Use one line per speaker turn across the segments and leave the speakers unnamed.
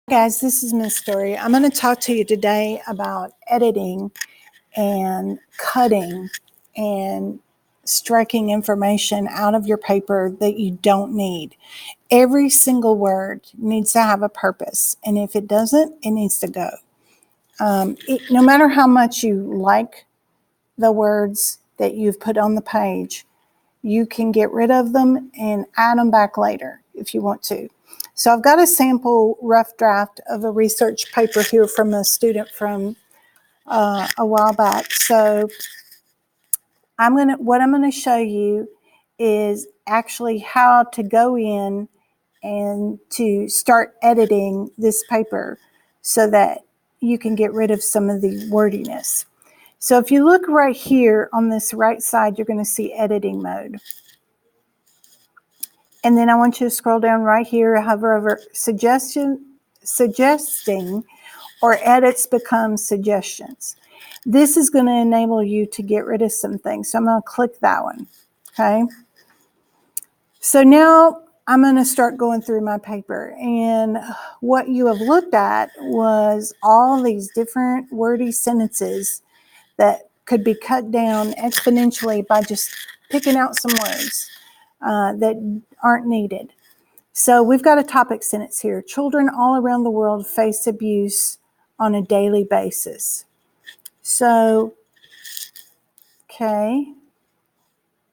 Guys, this is Miss Story. I'm going to talk to you today about editing and cutting and striking information out of your paper that you don't need. Every single word needs to have a purpose, and if it doesn't, it needs to go. No matter how much you like the words that you've put on the page, you can get rid of them and add them back later if you want to. So I've got a sample rough draft of a research paper here from a student from a while back. So what I'm gonna show you is actually how to go in and to start editing this paper so that you can get rid of some of the wordiness. So if you look right here on this right side, you're going to see editing mode. And then I want you to scroll down right here, hover over suggesting, or edits become suggestions. This is going to enable you to get rid of some things. So I'm going to click that one. Okay. So now I'm going to start going through my paper. And what you have looked at was all these different wordy sentences that could be cut down exponentially by just picking out some words that aren't needed. So we've got a topic sentence here. Children all around the world face abuse on a daily basis. So, okay.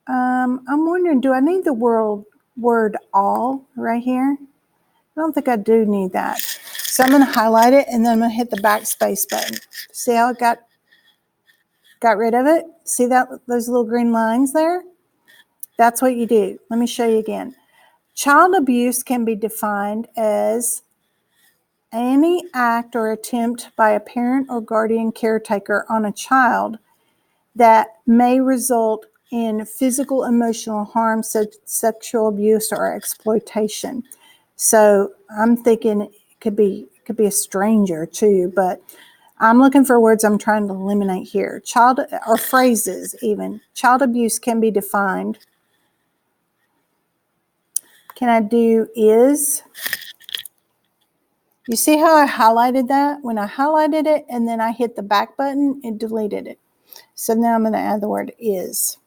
I'm wondering, do I need the word all right here? I don't think I do need that. So I'm going to highlight it and then I'm going to hit the backspace button. See how it got rid of it? See those little green lines there? That's what you do. Let me show you again. Child abuse can be defined as any act or attempt by a parent or guardian caretaker on a child that may result in physical, emotional harm, sexual abuse, or exploitation. So I'm thinking it could be a stranger too, but I'm looking for words I'm trying to eliminate here. Child, or phrases even. Child abuse can be defined. Can I do is? You see how I highlighted that? When I highlighted it and then I hit the back button, it deleted it. So now I'm going to add the word is.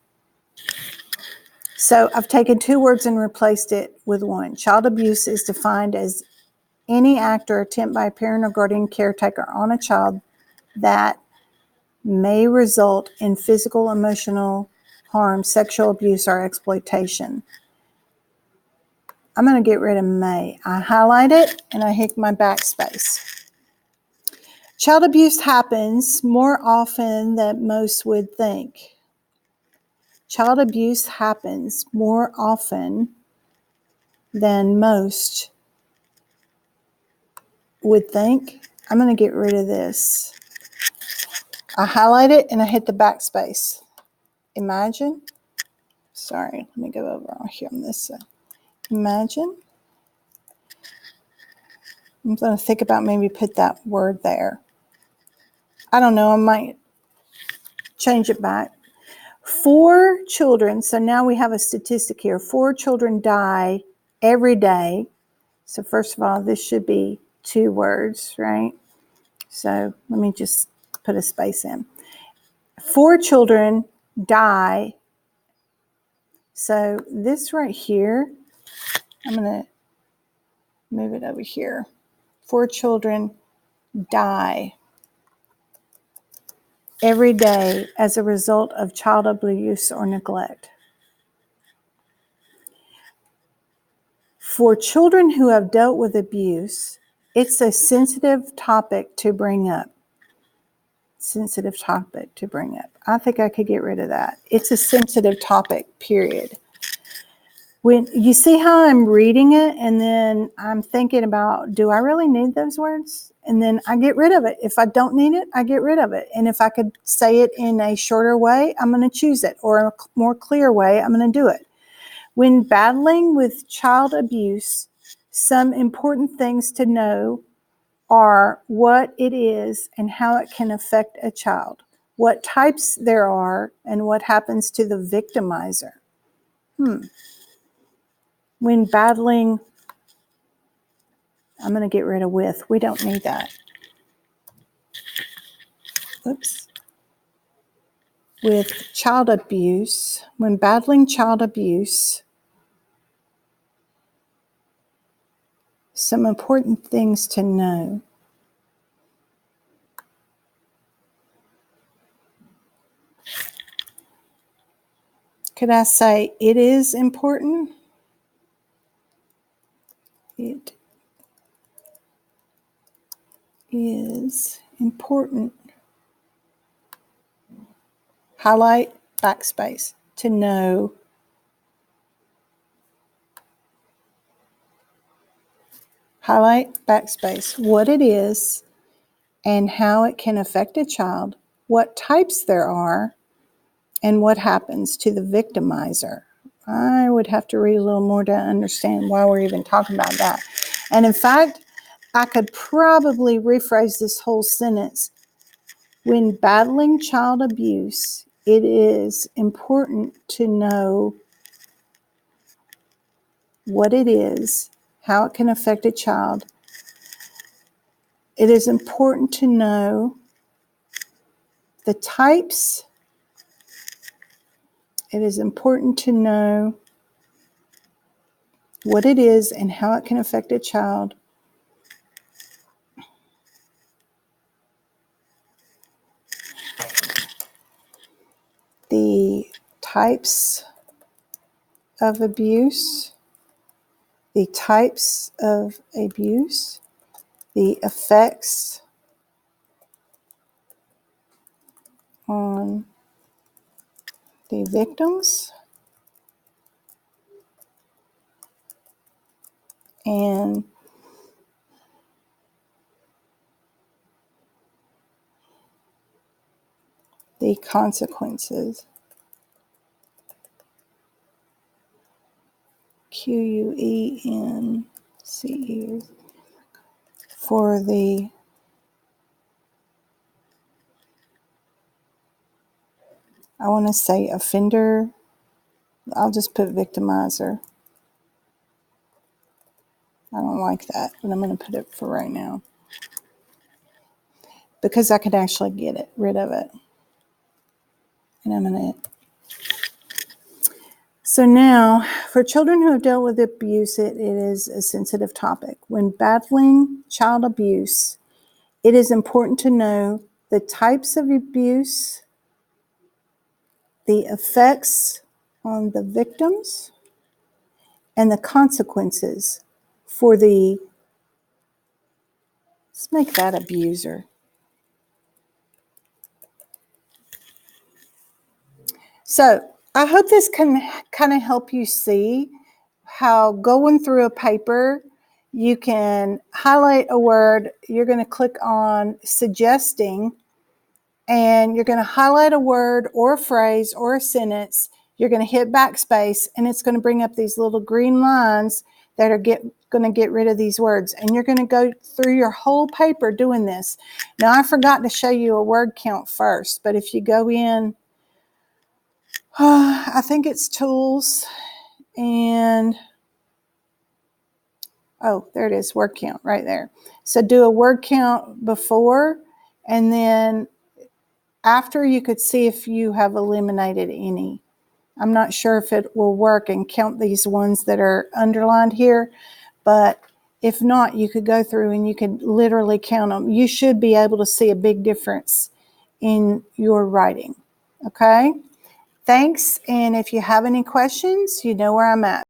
So I've taken two words and replaced it with one. Child abuse is defined as any act or attempt by a parent or guardian caretaker on a child that may result in physical, emotional harm, sexual abuse, or exploitation. I'm going to get rid of may. I highlight it and I hit my backspace. Child abuse happens more often than most would think. Child abuse happens more often than most would think. I'm going to get rid of this. I highlight it and I hit the backspace. Imagine. Sorry, let me go over here on this side. Imagine. I'm going to think about maybe put that word there. I don't know. I might change it back. 4 children, so now we have a statistic here. 4 children die every day. So first of all, this should be 2 words, right? So let me just put a space in. 4 children die. So this right here, I'm going to move it over here. 4 children die every day as a result of child abuse or neglect. For children who have dealt with abuse, it's a sensitive topic to bring up. Sensitive topic to bring up. I think I could get rid of that. It's a sensitive topic, period. When you see how I'm reading it and then I'm thinking about, do I really need those words? And then I get rid of it. If I don't need it, I get rid of it. And if I could say it in a shorter way, I'm going to choose it, or a more clear way, I'm going to do it. When battling with child abuse, some important things to know are what it is and how it can affect a child, what types there are, and what happens to the victimizer. When battling I'm going to get rid of with. We don't need that. Oops. With child abuse, when battling child abuse, some important things to know. Could I say it is important? It is important. Highlight, backspace, to know. Highlight, backspace, what it is and how it can affect a child, what types there are, and what happens to the victimizer. I would have to read a little more to understand why we're even talking about that. And in fact, I could probably rephrase this whole sentence. When battling child abuse, it is important to know what it is, how it can affect a child. It is important to know the types. It is important to know what it is and how it can affect a child. The types of abuse, the types of abuse, the effects on the victims, and the consequences. Quences for the I want to say offender. I'll just put victimizer. I don't like that, but I'm going to put it for right now because I could actually get rid of it. And I'm going to. So now, for children who have dealt with abuse, it is a sensitive topic. When battling child abuse, it is important to know the types of abuse, the effects on the victims, and the consequences for the, let's make that abuser. So I hope this can kind of help you see how going through a paper, you can highlight a word, you're going to click on suggesting, and you're going to highlight a word or a phrase or a sentence. You're going to hit backspace, and it's going to bring up these little green lines that are going to get rid of these words. And you're going to go through your whole paper doing this. Now, I forgot to show you a word count first, but if you go in, I think it's tools, and oh, there it is, word count right there. So do a word count before, and then after you could see if you have eliminated any. I'm not sure if it will work and count these ones that are underlined here, but if not, you could go through and you could literally count them. You should be able to see a big difference in your writing. Okay? Thanks, and if you have any questions, you know where I'm at.